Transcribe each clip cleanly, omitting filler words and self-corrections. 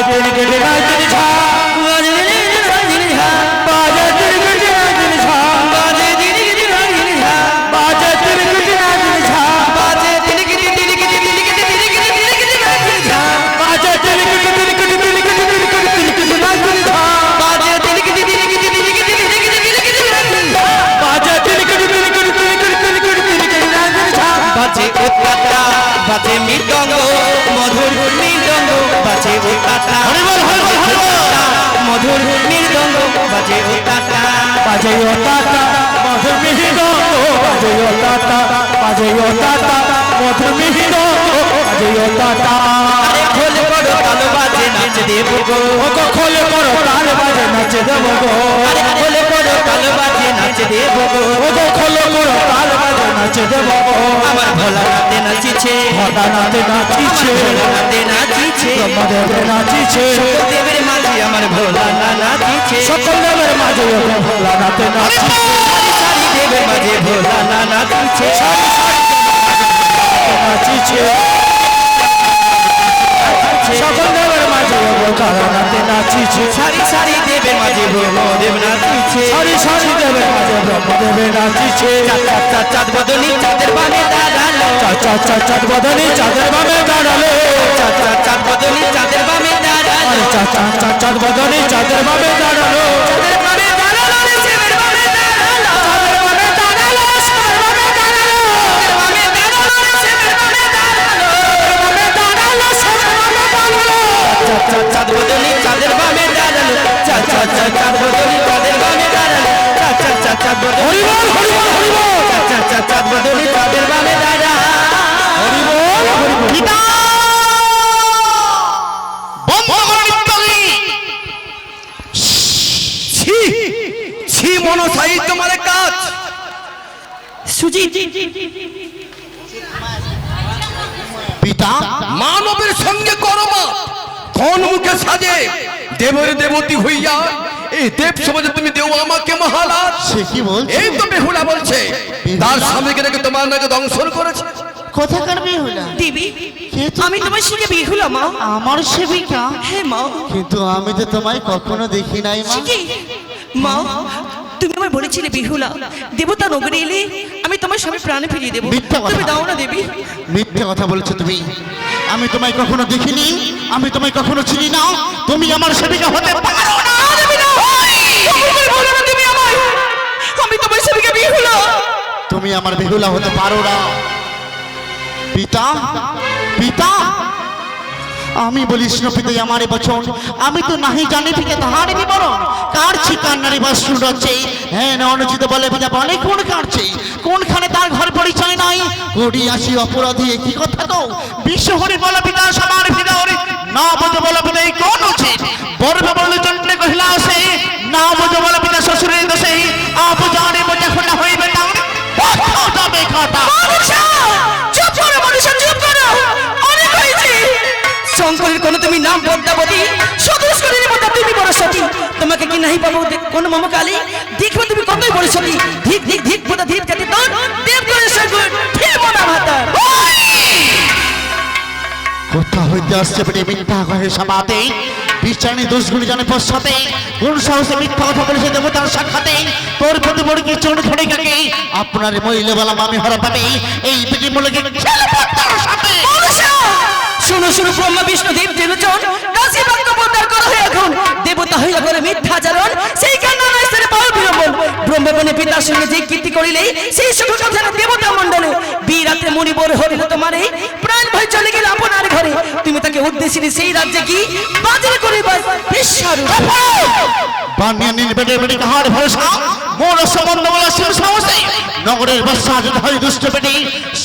তিনি কেটে না তিনি ঝা বাজে তিনি ঝা বাজে তিনি কেটে না তিনি ঝা বাজে তিনি কেটে না তিনি ঝা বাজে তিনি কেটে না তিনি ঝা বাজে তিনি কেটে তিনি কেটে তিনি কেটে তিনি কেটে তিনি কেটে না তিনি ঝা বাজে তিনি কেটে তিনি কেটে তিনি কেটে তিনি কেটে তিনি কেটে না তিনি ঝা বাজে তিনি কেটে তিনি কেটে তিনি কেটে তিনি কেটে তিনি কেটে না তিনি ঝা বাজে তিনি কেটে তিনি কেটে তিনি কেটে তিনি কেটে তিনি কেটে না তিনি ঝা বাজে উত্তাতা বাজে মৃদঙ্গ মধুর মৃদঙ্গ বাজে উত্তাতা হরিবল হরিবল হরিবল মধুর মৃদঙ্গ বাজে উত্তাতা বাজে উত্তাতা মধুর মৃদঙ্গ বাজে উত্তাতা বাজে উত্তাতা মধুর মৃদঙ্গ বাজে উত্তাতা খোলে করো তাল বাজে নাচ দেব গো ওগো খোলে করো তাল বাজে নাচ দেব গো আরে খোলে করো তাল বাজে নাচ দেব গো ওগো খোলে করো তাল বাজে নাচ দেব গো আমার ভোলা নাতে নাচিছে ভোলা নাতে নাচিছে ভোলা নাতে নাচিছে ব্রহ্মদেব নাচিছে সকল দেবের মাঝে আমার ভোলা না নাচিছে সকল দেবের মাঝে ভোলা নাতে নাচিছে সারি দেবের মাঝে ভোলা না নাচিছে নাচিছে সকল দেবের মাঝে ভোলা নাতে নাচিছে সারি সারি দেবের মাঝে ব্রহ্মদেব নাচিছে সারি সারি দেবের মাঝে ব্রহ্মদেব নাচিছে চাঁদ বদনি চাঁদের বামে দাঁড়ালো চাঁদ বদনি চাঁদের বামে দাঁড়ালো চাঁদ বদনি চাঁদের বামে দাঁড়ালো চাঁদ বদনি চাঁদের বামে দাঁড়ালো চাঁদের বামে দাঁড়ালো রে শিবের বামে দাঁড়ালো চাঁদের বামে দাঁড়ালো শিবের বামে দাঁড়ালো চাঁদের বামে দাঁড়ালো রে শিবের বামে দাঁড়ালো চাঁদের বামে দাঁড়ালো শিবের বামে দাঁড়ালো চাঁদ বদনি চাঁদের বামে দাঁড়ালো চাঁদ বদনি চাঁদের বামে দাঁড়ালো চাঁদ বদনি হরিবল হরিবল হরিবল চাঁদ বদনি চাঁদের বামে দাঁড়ালো হরিবল পিতা বন্ধ করো নিত্যগী ছি ছি মনসাই তোমার কাজ সুজিত পিতা মানবের সঙ্গে করমা কোন মুখে সাজে দেবের দেবতী হইয়া এই দেব সমাজে তুমি দেও আমাকে মহারাজ সে কি বলছে? এই তো বেহুলা বলছে তার স্বামীকে নাকি তোমার নাকি দংশন করেছে কোথাকার বেহুলা? দেবী কে তুমি? আমি তোমার সঙ্গে বেহুলা মা আমার সেবিকা? হ্যাঁ মা কিন্তু আমি তো তোমায় কখনো দেখি নাই মা। কি মা তুমি আমায় বলেছিলে বেহুলা দেবতা নগরে এলে আমি তোমার স্বামী প্রাণে ফিরিয়ে দেবো মিথ্যা কথা। তুমি দাও না দেবী মিথ্যে কথা বলছো তুমি। আমি তোমায় কখনো দেখিনি, আমি তোমায় কখনো চিনি না। তুমি আমার সেবিকা হতে পারো না। দেবী না বলো না তুমি আমায় আমি তোমার স্বামীকে বেহুলা তুমি আমার বেহুলা হতে পারো না। পিতা পিতা আমি বলিস না পিতা আমার বচন আমি তো নাহি জানি পিতা তাহার বিবরণ কার ঠিকান নারী বাস শুনছে হ্যাঁ না অনুচিত বলে পিতা বলে কোন কারছে কোনখানে তার ঘর পরিচয় নাই করি আসি অপরাধী কি কথা তো বিশ্ব হরি বলে পিতা সবার পিতা হরি না বোঝো বলে পিতা এই কোন উচিত বড় বলে চন্দ্রে কহিলা সে না বোঝো বলে পিতা শ্বশুরের দোষে আপ জানে বোঝা খোলা হইবে না কথা যাবে কথা চুপ করো মানুষ চুপ করো অনেক হয়েছে শঙ্করের কোন তুমি নাম পদ্মাবতী সদস্য করে মধ্যে তুমি বড় সতী তোমাকে কি নাই পাবো কোন মমকালী দেখবে তুমি কতই বড় সতী ধিক ধিক ধিক পদা ধিক জাতি তোর দেব করে সগুণ ঠিক মনা ভাতা কোথা হইতে আসছে বেটে মিথ্যা কহে সমাতে বিচারণী দোষগুলি জানে পশ্চাতে কোন সাহসে মিথ্যা কথা বলেছে দেবতার সাক্ষাতে তোর প্রতি বড়কে চোর ধরে কাকে আপনার মহিলা বলা আমি হরা পাবে এই বেটি মূলকে খেলে পড়তার সাথে শুনো শুনো ব্রহ্মা বিষ্ণু দেব দেবচন কাশী বাক্য প্রচার করো এখন দেবতা হইয়া করে মিথ্যাচারণ সেই কারণে স্তরে পাও বিলম্বন ব্রহ্মবনে পিতার সঙ্গে যে কীর্তি করিলে সেই সুখ কথা দেবতা মণ্ডলে বীরাতে মণিবর হরিল তোমারে প্রাণ ভয় চলে গেল আপনার ঘরে তুমি তাকে উদ্দেশ্যে সেই রাজ্যে কি বাজিল করিবার বিশ্বারু বানিয়া নীল বেটে বেটে কাহার ভরসা মোর সম্বন্ধ বলা শিব সাহসে নগরের বর্ষা যদি হয় দুষ্ট বেটে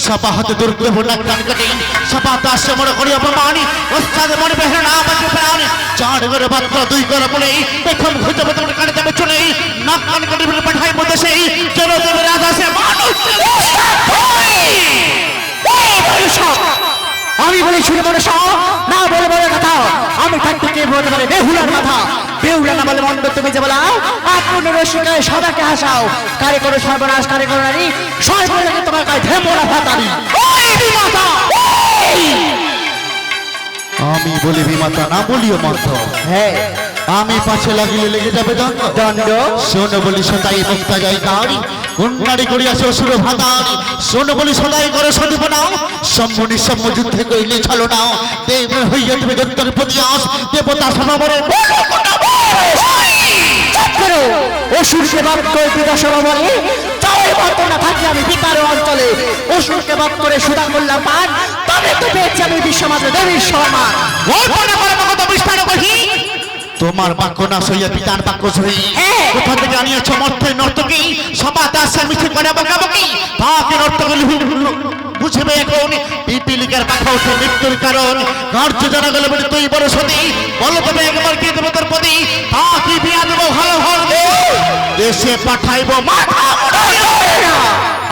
সপা হাতে দুর্গ ভোটা কান কাটে সপা দাস মনে করি অপমানি ওস্তাদে মনে বেহরা না বাজে প্রাণ চার করে বাচ্চা দুই করে বলে দেখুন ঘুরতে বেতন কাটে যাবে চলে নাক কান কাটে বলে পাঠাই মধ্যে সেই যেন দেবে রাজা সে মানুষ আমি বলি শুনে মনে না বলে বলে কথা আমি থাকতে কে বলতে পারে বেহুলার মাথা বেহুলা না বলে মন্দ তুমি যে বলাও আপন রসিকায় সদাকে হাসাও কারে করো সর্বনাশ কারে করো নারী সর্বনাশে তোমার কাছে ধেমরা ফাতারি ওই মাথা আমি বলি বিমাতা না বলিও মন্ত্র হ্যাঁ আমি পাছে লাগিলে লেগে যাবে দণ্ড দণ্ড শোনো বলি সদাই মুক্তা জয় কারি গুন্ডারি করিয়াছে অসুর ভাতারি শোনো বলি সদাই করে সদীপ নাও সম্মনি সম্ম যুদ্ধে কইলে চলো নাও দেব হইয়া তুমি দত্তর প্রতি আস দেবতা সমাবরে করো অসুরকে বাদ করে পিতা সমাবরে চাওয়ার মতো না থাকি আমি পিতার অঞ্চলে অসুরকে বাদ করে সুদা করলাম পান তবে তো পেয়েছি আমি বিশ্বমাত্র দেবীর সম্মান কল্পনা করে কত বিস্তার কহি তোমার বাক্য না সইয়া পিতার বাক্য সই হ্যাঁ। কোথা থেকে আনিয়েছ মর্তে নর্তকী সভা দাস মিছে করে বকাবকি তাকে নর্তকী বুঝবে এখন পিপিলিকার পাখা উঠে মৃত্যুর কারণ কার্য জানা গেলে বলে তুই বড় সতী বলো তবে একবার কে দেবো তোর প্রতি তাকে বিয়া দেবো ভালো ভালো দেশে পাঠাইবো মাথা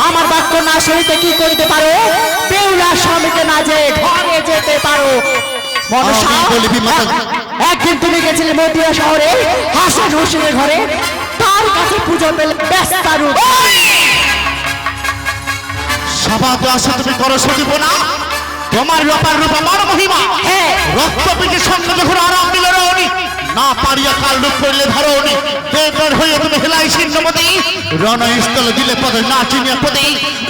আমার বাক্য না শুনিতে কি করিতে পারো বেউলা স্বামীকে না যে ঘরে যেতে পারো মনসা, আমি বলিবি মাতা। একদিন তুমি গেছিলে মদিনা শহরে হাসান হোসেনের ঘরে তার কাছে পুজো পেলে ব্যস্তারু সভা দাসে তুমি করো সতীব না তোমার রূপার রূপ আমার মহিমা হ্যাঁ রক্ত পিঠের সঙ্গে যখন আরাম দিল রৌনি না পারিয়া কাল রূপ করলে ধরৌনি দেবর হইয়া তুমি হেলাই ছিন্নমতি রণস্থলে দিলে পদে না চিনিয়া পদে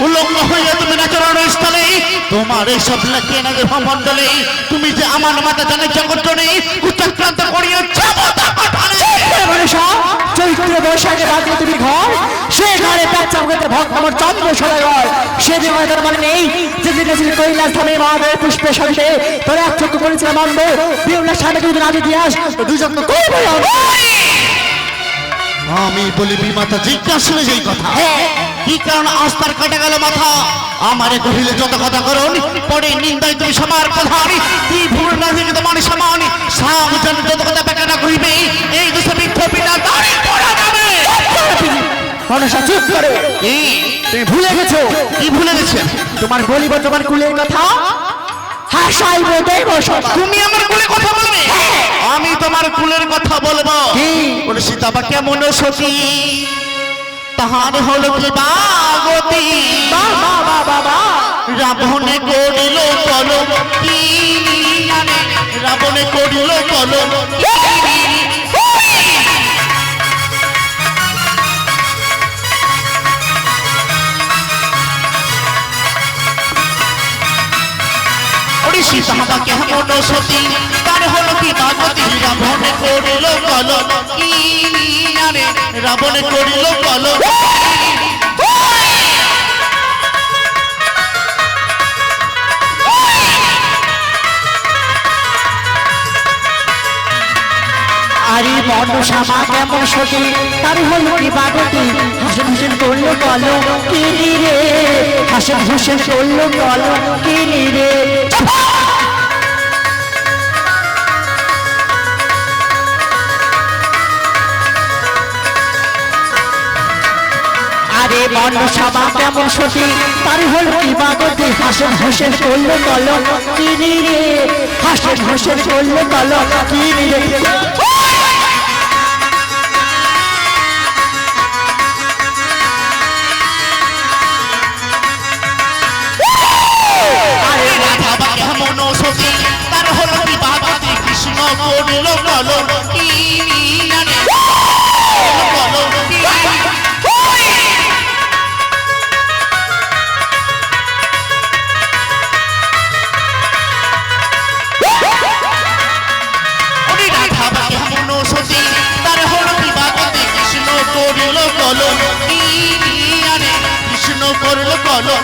উলঙ্গ হইয়া তুমি নাচো রণস্থলে তোমার এই সব লেখে নাগে ভমণ্ডলে তুমি যে আমার মাতা জানে জগৎ নেই কুচক্রান্ত করিয়া ক্ষমতা পাঠানে মনসা, চৈত্র বৈশাখে বাদে তুমি ঘর সে ঘরে পেঁচা হতে ভক্ত আমার চন্দ্র সদয় ঘর সে বিময় তোর মানে নেই যে গেছিল কৈলাস ধামে মহাদেব পুষ্পে সঙ্গে তোর এক চক্ষু করেছিলাম বন্ধ বেউলা স্বামীকে যদি রাজি দিয়াস দুজন তো করবই আমি বলি বিমাতা জিজ্ঞাসা যেই কথা কি কারণ আজ তার কাটা গেল মাথা আমারে কহিলে যত কথা করুন পরে নিন্দায় তুমি সবার কথা তুই ভুল না থেকে তোমার সমান সামজন যত কথা বেটা না কহিবে এই দুশো মিথ্য পিতা দাঁড়িয়ে পড়া যাবে মনসা চুপ করো তুমি ভুলে গেছো কি ভুলে গেছেন তোমার বলিব তোমার কুলের কথা হাসাইব দেব সব তুমি আমার কুলে কথা বলবে আমি তোমার কুলের কথা বলবো কি? বলে সীতাবা কেমন সতী তাহার হলো কি বাগতি বাবা বাবা রাবণে করিল কলম কি জানে রাবণে করিল কলম সীতাবা কেমন সতী তার হলো কি বাগতি রাবণে করিল কলম কি জানে রাবণে করিল কলম আরে মনসা মা কেমন সতী তার হলো কি বাগতি হাসন হোসেন করলো কলো কি রে হাসন হোসেন করলো কলো কি রে আরে মনসা মা কেমন সতী তার হলো কি বাগতি হাসন হোসেন করলো কলো কি রে হাসন হোসেন করলো কলো কি রে রাধাবা কেমন সতী তার হলো কি বাগতি কৃষ্ণ করিল কলম কি জানে কলম কি রাধাবা কেমন সতী তার হলো কি বাগতি কৃষ্ণ করিল কলম কি জানে কৃষ্ণ করিল কলম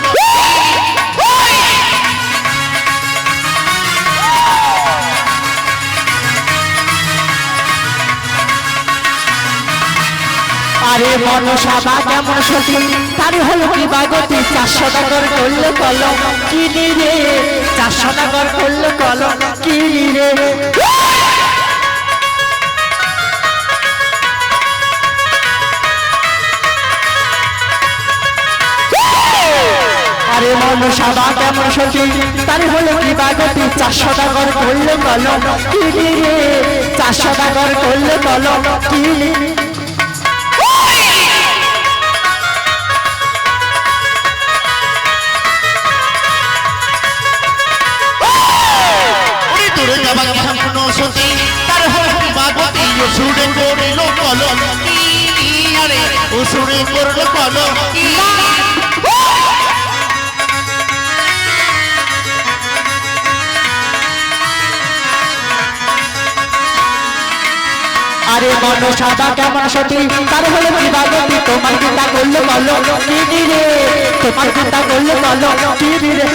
আরে মনসা মা কেমন সতী তার হলো কি বাগতি 400 টাকার করলো কলম কি রে 400 টাকার করলো কলম কি রে আরে মনসা মা কেমন সতী তার হলো কি বাগতি 400 টাকার করলো কলম কি রে 400 টাকার করলো কলম কি রে অসুরে করিল কলঙ্কি আরে অসুরে করল কলঙ্কি আরে মন সাদা কেমন সতী তার হলো বিভাগতি তোমার চিন্তা করলে বলো কি রে তোমার চিন্তা করলে বলো কি রে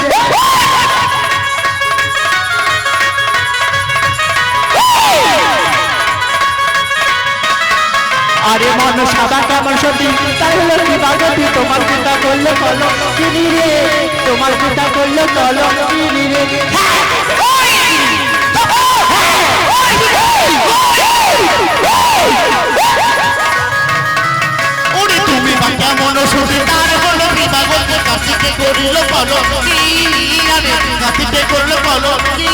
আরে মন সাদা কেমন সতী তার হলো বিভাগতি তোমার চিন্তা করলে বলো কি রে তোমার চিন্তা করলে বলো কি রে ওরে তুমি বা কেমন সতী তার হলো বিভাগতি কাশিকে করিল কলঙ্কি আরে কাশিকে করল কলঙ্কি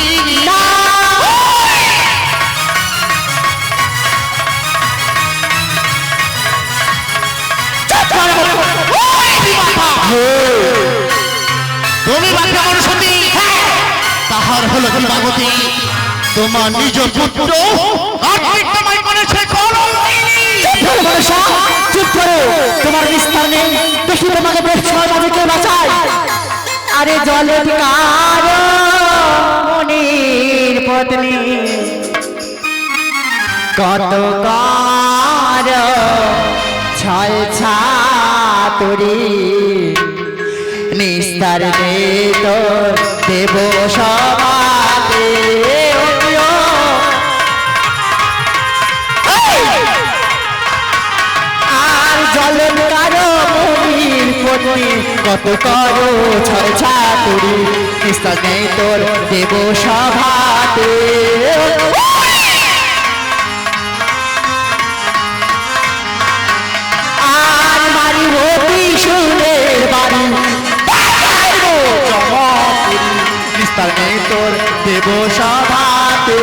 তুমি বা কেমন সতী তাহার হলো বিভাগতি তোমার নিজ পুত্র আর তোমায় করেছে কলঙ্কি চুপ করো তোমার বিস্তার নেই দেখি তোমাকে বেশ ছয় মাঝে কে বাঁচায় আরে জলে কার মনির পত্নী কত কার ছয় ছাতুরি নিস্তার দে তো দেব সমাতে জলের কারো মনির পত্নী কত করো ছয় ছাতুরি নিস্তার নেই তোর দেব সভাতে আর মারি রবি সুরের বাড়ি নিস্তার নেই তোর দেব সভাতে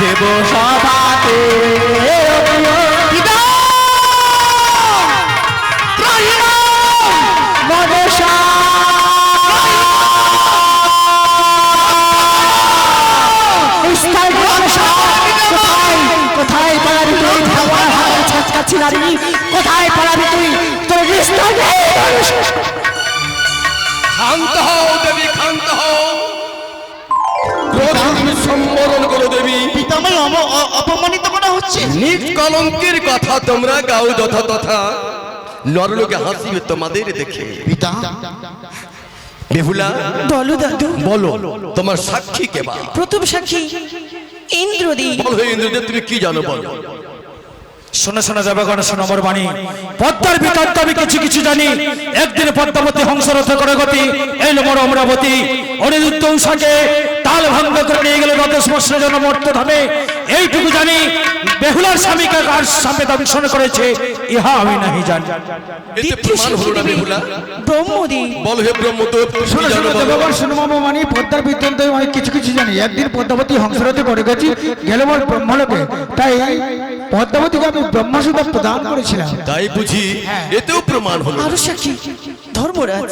দেব সভাতে মনসা কোথায় পালাবি তুই ছাড়ছি নারী কোথায় পালাবি তুই তোর শান্ত হও দেবী, শান্ত হও। ক্রোধ তুমি সম্বরণ করো দেবী। পিতামহ অপমানিত করা হচ্ছে। নিজ কলঙ্কের কথা তোমরা গাও যথা তথা, নরলোকে হাসিবে তোমাদের দেখে। পিতা বেহুলা বলো দাদু, বলো তোমার সাক্ষী কে বা? প্রথম সাক্ষী ইন্দ্রদেব। বলো হে ইন্দ্রদেব, তুমি কি জানো বলো। শোনো শোনো দেবগণ, শোনো মোর বাণী। পদ্মার বৃত্তান্ত আমি কিছু কিছু জানি। একদিন পদ্মাবতী হংসরথ করে গতি এলো মোর অমরাবতী। অনিরুদ্ধ উষাকে তাল ভঙ্গ করে নিয়ে গেল রথ স্পর্শের জন্য মর্ত ধামে। এইটুকু জানি, বেহুলার স্বামীকে কার সামনে দংশন করেছে ইহা আমি নাহি জানি। এতে প্রমাণ হলো না বেহুলা? ব্রহ্মদেব। বলো হে ব্রহ্মদেব, তুমি কি শোনো জানো শোনো বলো। দেবগণ, শোনো মামা মানি। পদ্মার বৃত্তান্ত আমি কিছু কিছু জানি। একদিন পদ্মাবতী হংসরথে করে গেছি, গেল মোর ব্রহ্মলোকে। তাই পদ্মাবতীকে আমি ব্রহ্মসুধা প্রদান করেছিলাম। তাই বুঝি এতেও প্রমাণ হলো। আরো সাক্ষী ধর্মরাজ।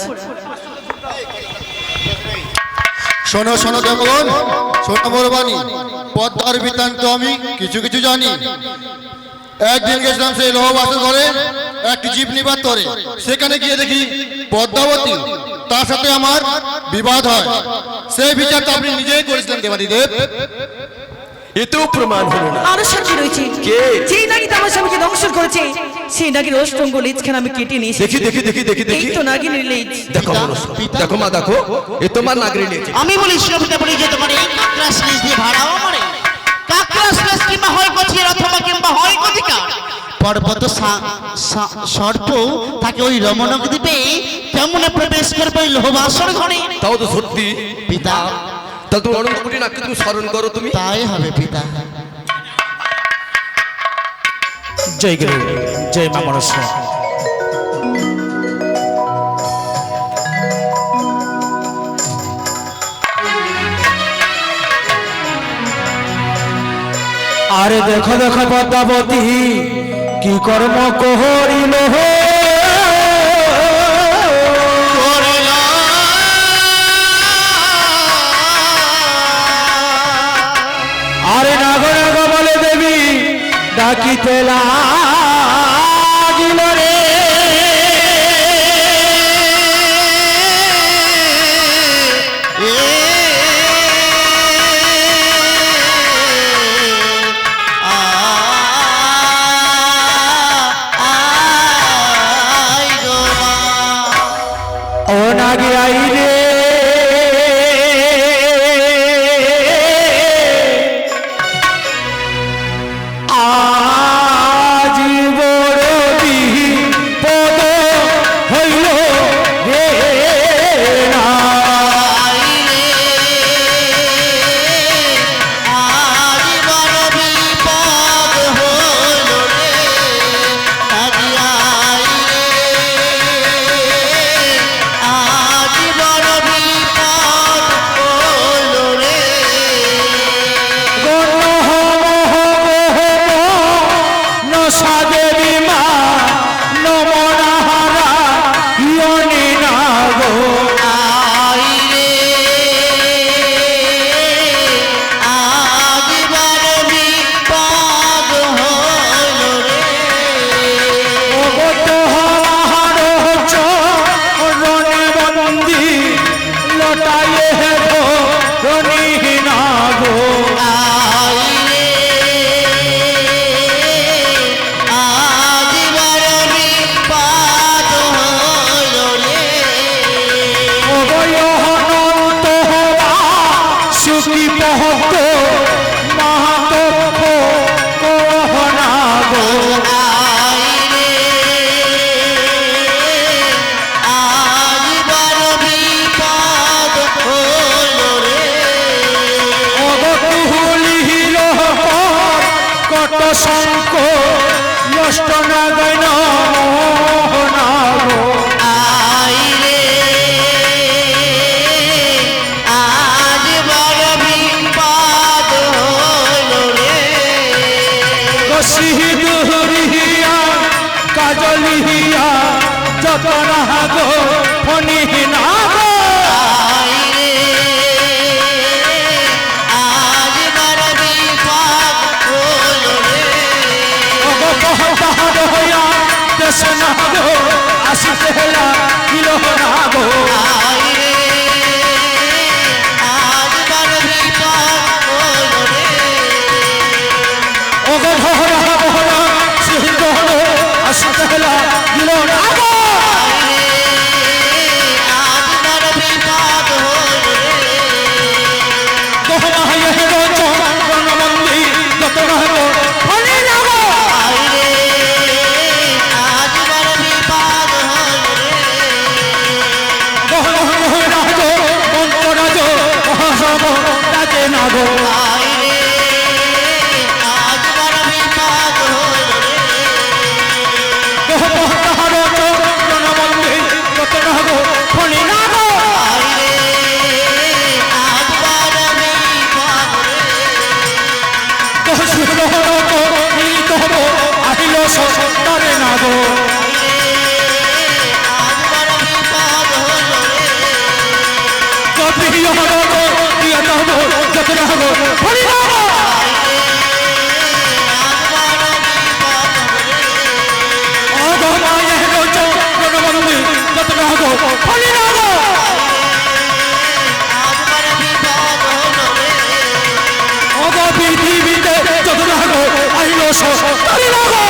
শোনো শোনো দেবগণ, শোনো বরবানি। পদ্মার বৃত্তান্ত আমি কিছু কিছু জানি। একদিন গেছিলাম সেই লোহবাসের ঘরে, একটি জীব নিবাদ করে। সেখানে গিয়ে দেখি পদ্মাবতী, তার সাথে আমার বিবাদ হয়। সেই বিচারটা আপনি নিজেই করেছিলেন দেবাদিদেব। এতেও প্রমাণ হলো না। আরো সাক্ষী রয়েছে। কে? যেই নাকি আমার স্বামীকে দংশন করেছে, সেই নাগির অষ্টঙ্গ লেজখানে আমি কেটে নিয়েছি। দেখি দেখি দেখি দেখি এই দেখি তো নাগিনের লেজ। দেখো মনসা, দেখো মা, দেখো এ তোমার নাগরি নিয়েছে। আমি বলি শ্রমিকটা বলি যে তোমার এই কাকড়া স্লেজ দিয়ে ভাড়াও মরে। কাকড়া স্লেজ কিংবা হয় গছির অথবা কিংবা হয় গতিকার। পর্বত সর্প তাকে ওই রমণক দ্বীপে কেমনে প্রবেশ করবে ওই লোহবাসর ঘরে? তাও তো সত্যি পিতা। তা তুমি অনন্ত কোটি নাকি তুমি স্মরণ করো তুমি। তাই হবে পিতা। জয় গুরু, জয় মা মনসা। আরে দেখো দেখো পদ্মাবতী, কি কর্ম করিল আরে নাগো নাগো বলে দেবী ডাকিতে লাগিল রে ও নাগে আইলে আজি বড় বিপদ হইল রে না সাদেবী মা নমনাহারা ইয়নি নাগো বন্দি লটাইয়ে হেবো রনি নাগো সুখী পহত মাহাতক্ষ কোহনাগো অগতুলিহিল কত শঙ্ক নষ্ট নাগাই নাগো সিঁদুরিয়া কাজলিয়া যত নাগো ফণি নাগো পহতার হইয়া দেশ নাগো আসিতে হেলা কিল নাগো অগধরা বহরা সিংহ আসিতে হেলা কিল নাগো মন্দির যত নাগো ফণি নাগো মন্ত্ররাজ মহাসব রাজে নাগো মন্দির যত নাগো ফণি নাগো আহিল সরে নাগো যত নাগো ফণি নাগো মন্দির যত নাগো ফণি নাগো পৃথিবীতে যত নাগো আহিল সরি নাগো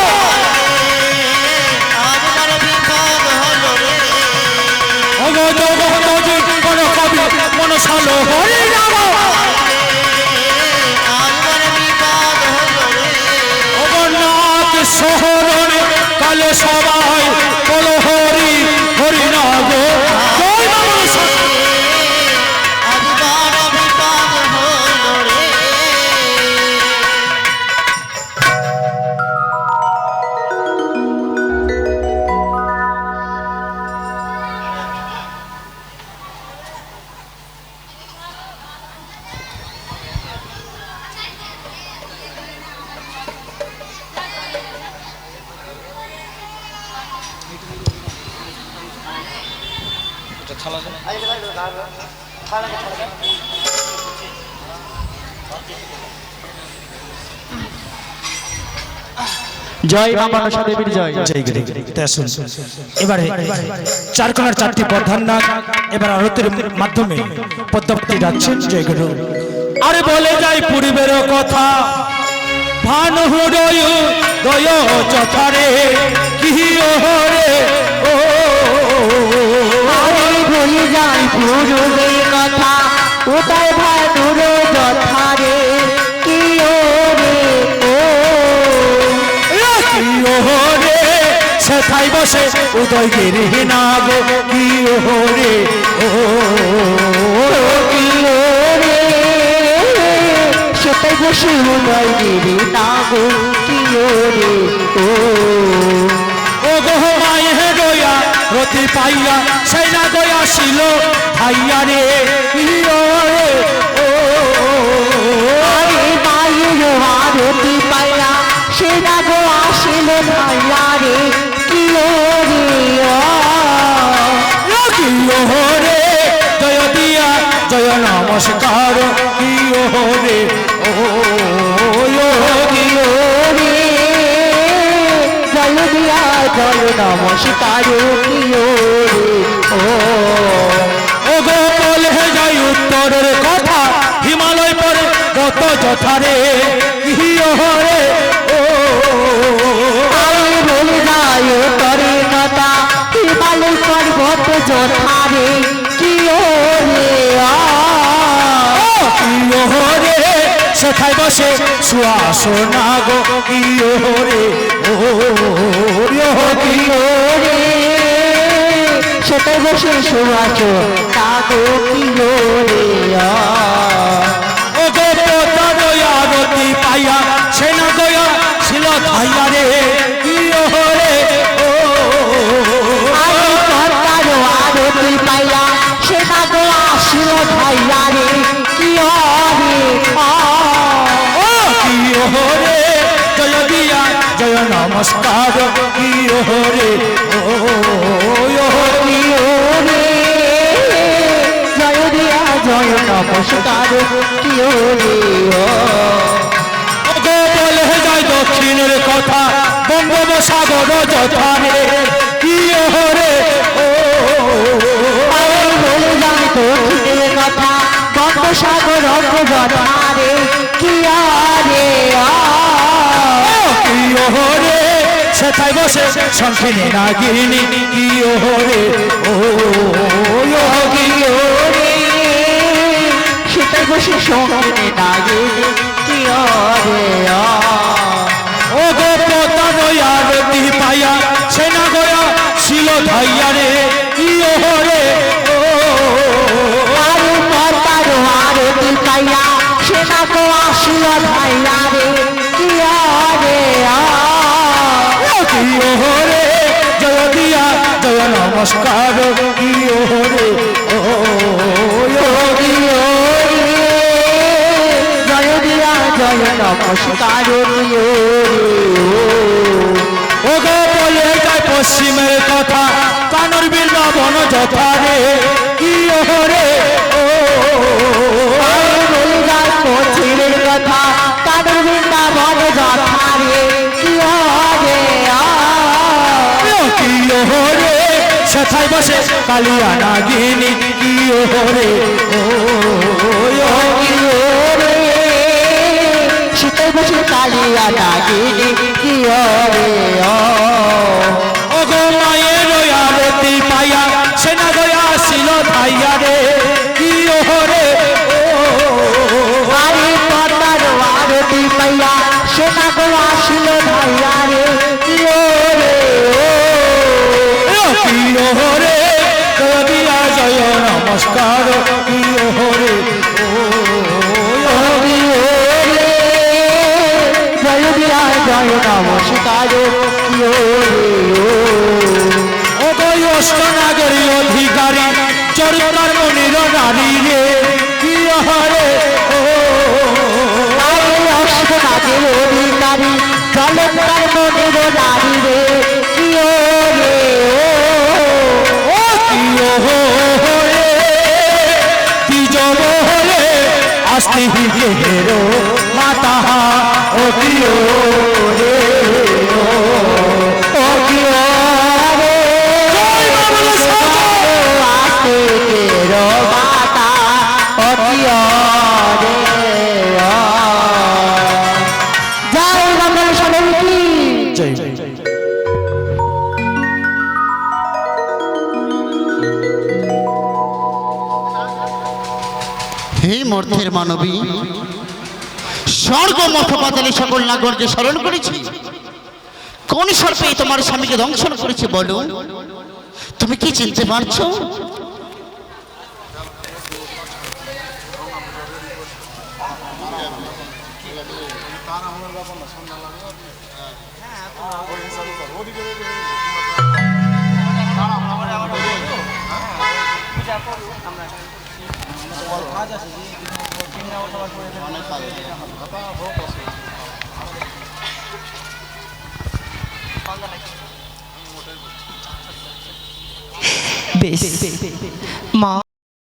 কবি মনসালো হরি নাগো অগরনাথ শহরে কালে সবাই বলো হরি হরি নাগো জয় মা মনসা জয় মা মনসা দেবীর জয়। জয় গুরু। তা শুন, এবারে চারকোনার চারটি প্রধান নাগ এবার আরতির মাধ্যমে পদ্মাবতী যাচ্ছেন। জয় গুরু। আরে বলে যাই পূর্বের কথা, ভান হৃদয় দয় যথারে কি ওরে ও আমি ভুলে যাই পূর্বের কথা, ওটাই ভানুর যথারে কি ওরে ও কি ওরে সেথাই বসে উদয় গিরি নাগ কি ওরে ও কি ওরে সেটাই বসে উদয় গিরি নাগো কি ওরে ও ও গো মায়ে গয়া রতি পাইয়া সেই না গয়া ছিল ভাইয়া রে কি ওরে ও আরে মায়ের আরতি পাইয়া সে না গো আসিল ভাইয়া রে কি ওরে কি ওরে জয় দিয়া জয় নমস্কার কি ওরে ও কি ওরে জয় দিয়া জয় নমস্কার কি ওরে ও ও গো বলে যাই উত্তরের কথা, হিমালয় পরে কত যথারে কি ওরে ও আমি বলে যাই তরে কথা হিমালয় পর্বত যথারে কি ওরে কি ওরে সেথায় বসে সুয়াসনা গো কি ওরে ও কি ওরে সেটা বসে শোয়াছ তাগো কি ওরে ও গো পোতার আরতি পাইয়া সেনা গয়া ছিল ধাইয়া রে কি ওরে ও আমি কর্তার আরতি পাইয়া সেটা গো আসিল ভাইয়া রে কি ওরে ও কি ওরে জয় দিয়া জয় নমস্কার কি ওরে ও কি ওরে জয় দিয়া জয় নমস্কার কি ওরে ও গো বলে যায় দক্ষিণের কথা, বঙ্গোপসাগর যথারে কি ওরে ও আমি বলে যাই দক্ষিণের কথা বঙ্গোপসাগর যথারে কি আরে কি ওরে সেথায় বসে শঙ্খিনী নাগিনী কি ওরে ও কি ওরে সেটা বসে সঙ্গে নাগে কি আরে ও গো পোতার আরতি পাইয়া সেনা গয়া ছিল ধাইয়া রে কি ওরে ও আরে কর্তার আরতি পাইয়া সেটা তো আসিল ভাইয়া রে কি আরে কি ওরে জয় দিয়া জয় নমস্কার কি ওরে ও কি ওরে জয় দিয়া জয় নমস্কার কি ও গো বলে যায় পশ্চিমের কথা, কানর বিল বন যথারে কি ওরে ও আমি বলে যাই পশ্চিমের কথা তাদের বৃন্দাবন যথারে কি আরে কি ওরে সেথায় বসে কালিয়া নাগিনী কি ওরে ও কি ওরে শীতে বসে কালিয়া নাগিনী কি ওরে ও গো মায়ের আরতি পাইয়া সেনা গয়া ছিল ধাইয়া রে কি ওরে ও আরে কর্তার আরতি পাইয়া সেটা গো আসিল ভাইয়া রে কি ওরে কি ওরে জয় দিয়া জয় নমস্কার কি ওরে ও কি ওরে জয় দিয়া জয় নমস্কার কি ওরে ও গো অষ্টনাগরী অধিকারী চরিতার মনির নারী রে কি ওরে ও আরে অষ্টনাগের অধিকারী জলকার মনের নারী রে কি ওরে কি ও হে মর্তের মানবী, স্বর্গ মঠ পাতালে সকল নাগরকে স্মরণ করেছি। কোন সর্পে তোমার স্বামীকে দংশন করেছে বলো? তুমি কি চিনতে পারছো? বেশ,